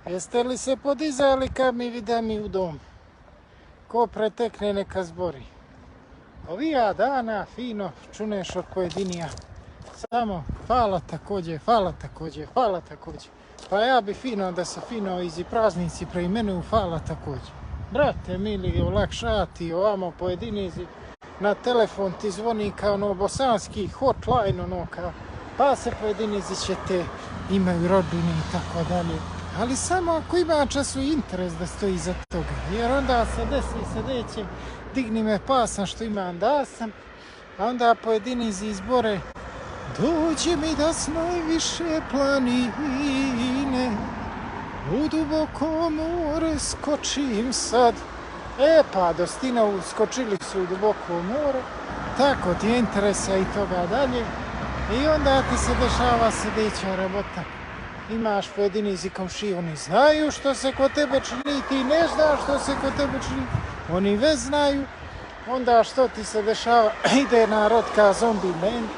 Jeste li se podizali kad mi vide mi u dom? Ko pretekne neka zbori. Ovija dana fino čuneš od pojedinija. Samo hvala također. Pa ja bi fino da se fino izi praznici preimenuju hvala također. Brate mili, olakšati ovamo pojedinizi. Na telefon ti zvoni kao ono bosanski hotline kao. Pa se pojedinizi će te imaju rodbine i tako dalje. Ali samo ako ima času interes da stoji iza toga. Jer onda se desi sljedeće, digni me pasan što imam da sam, a onda pojedinizi izbore dođe mi da s najviše planine u duboko more skočim sad. Pa dostina skočili su u duboko more, tako ti je interesa i toga dalje. I onda ti se dešava sljedeća rabota. Imaš pojedinizi komšije, oni znaju što se kod tebe čini, ti ne znaš što se kod tebe čini, oni već znaju. Onda što ti se dešava, ide narod ka zombi man,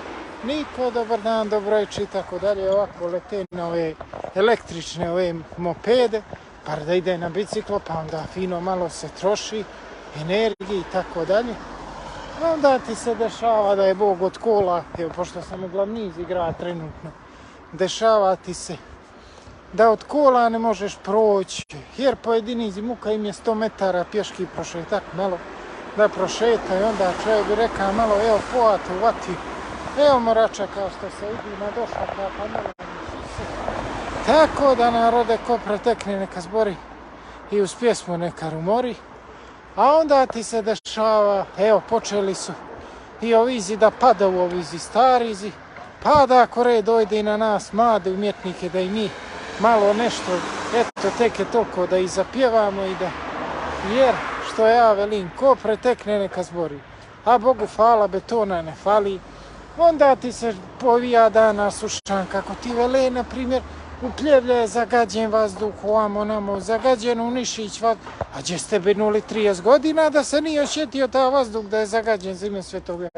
niko dobar dan, dobro večer i tako dalje, ovako lete na ove električne ove mopede, par da ide na biciklo, pa onda fino malo se troši energije i tako dalje. Onda ti se dešava da je Bog od kola, evo pošto sam u glavniz igra trenutno, dešava ti se da od kola ne možeš proći, jer pojedinizi muka im je 100 metara pješki prošetak malo, da prošeta i onda čovjek bi rekao malo, evo poatu, vati, evo morača kao što se vidi na došaka, pa malo se. Tako da narode ko pretekne neka zbori i uz pjesmu neka rumori, a onda ti se dešava, evo počeli su i ovizi da pada u ovizi starizi, pa da ako red dojde i na nas mlade umjetnike da i mi malo nešto, eto tek je toliko da i zapjevamo i da, jer što ja velim, ko pretekne neka zbori, a Bogu hvala betona ne fali, onda ti se povija dana sušan, kako ti vele, na primjer, u Pljevlje je zagađen vazduh, ovamo namo, zagađen u Nišić vazduh, a gdje ste binuli 30 godina da se nije osjetio ta vazduh da je zagađen za ime Svetoga.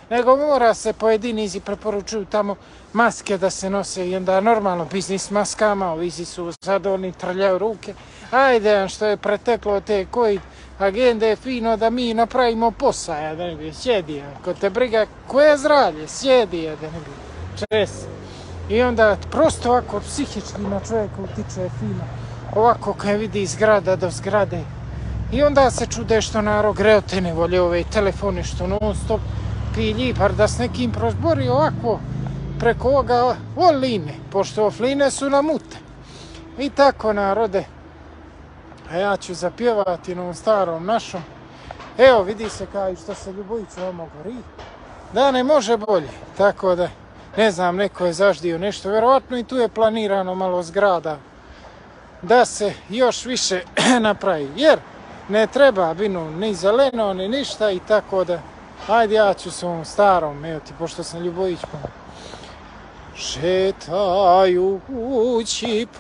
Nego mora se pojedinizi preporučuju tamo maske da se nose i onda normalno biznis maskama, ovizi su zadovoljni, trljaju ruke. Ajde, što je preteklo te koji agende fino da mi napravimo posao, da ne bi sjedi, ako te briga koje zdravlje, sjedi, da ne bi čes. I onda prosto ovako psihički na čovjeka utiče fino, ovako kad vidi zgrada do zgrade. I onda se čude što narod greote ne volje ove telefone što non stop pilji, par da s nekim prozbori ovako preko ovoga online, pošto ofline su na mute. I tako narode, a ja ću zapjevati na ovom starom našom. Evo vidi se kao što se Ljubojić ovamo gori, da ne može bolje, tako da ne znam, neko je zaždio nešto, vjerovatno i tu je planirano malo zgrada da se još više napravi, jer ne treba binu ni zeleno, ni ništa i tako da, ajde ja ću s ovom starom, evo ti, pošto sam Ljubojić šetajući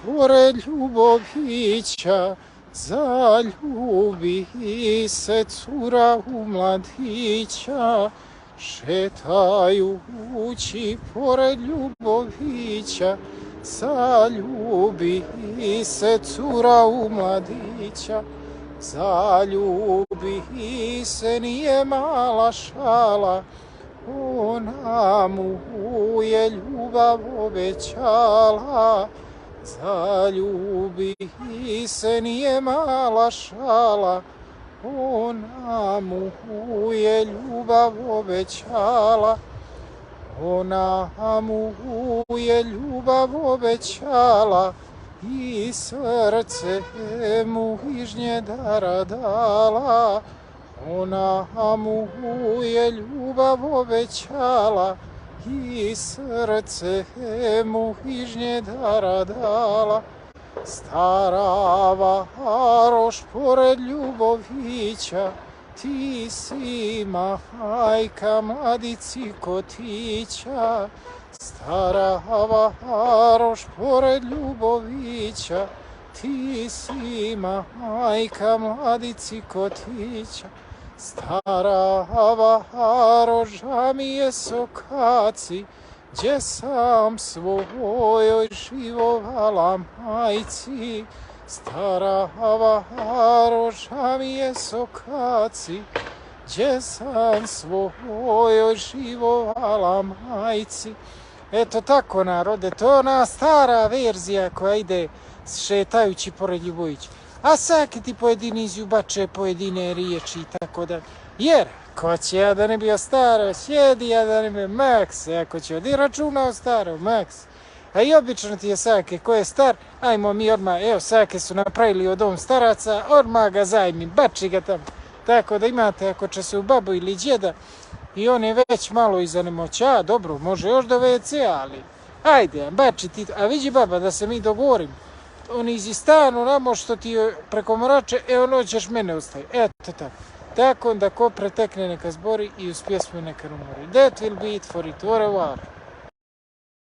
pored Ljubovića, zaljubi se cura u mladića. Šetajući pored Ljubovića, zaljubi se cura u mladića. Zaljubi se, nije mala šala, ona mu je ljubav obećala. Zaljubi se, nije mala šala, ona mu je ljubav obećala. Ona mu je ljubav obećala i srce mu iz njedara dala. Ona mu je ljubav obećala i srce mu iz njedara dala. Stara varoš pored Ljubovića, ti si majka mladici kotića. Stara varoš pored Ljubovića, ti si majka mladici kotića. Stara varoš, ža mi je sokaci, gdje sam svojoj živovala majci. Stara varoš, a mi je sokaci, gdje sam svojoj živovala majci. Eto tako narode, to je ona stara verzija koja ide šetajući pored Ljubovića. A svaki ti pojedini izjubače pojedine riječi i tako da. Jer, ko će ja da ne bio staro, sjedi ja da ne bio Max, ako će odi računao staro, Max. A i obično ti je svaki ko je star, ajmo mi odmah, evo svake su napravili od dom staraca, odmah ga zajmi, bači ga tamo. Tako da imate, ako će se u babu ili djeda, i on je već malo iza nemoća, dobro, može još do WC, ali ajde, bači ti, a vidi baba da se mi dogovorimo. On izi stanu namo što ti je preko morače, ono ćeš mene ostavi, eto tako. Tako onda ko pretekne neka zbori i uz pjesmu neka rumori. That will be it for it, au revoir.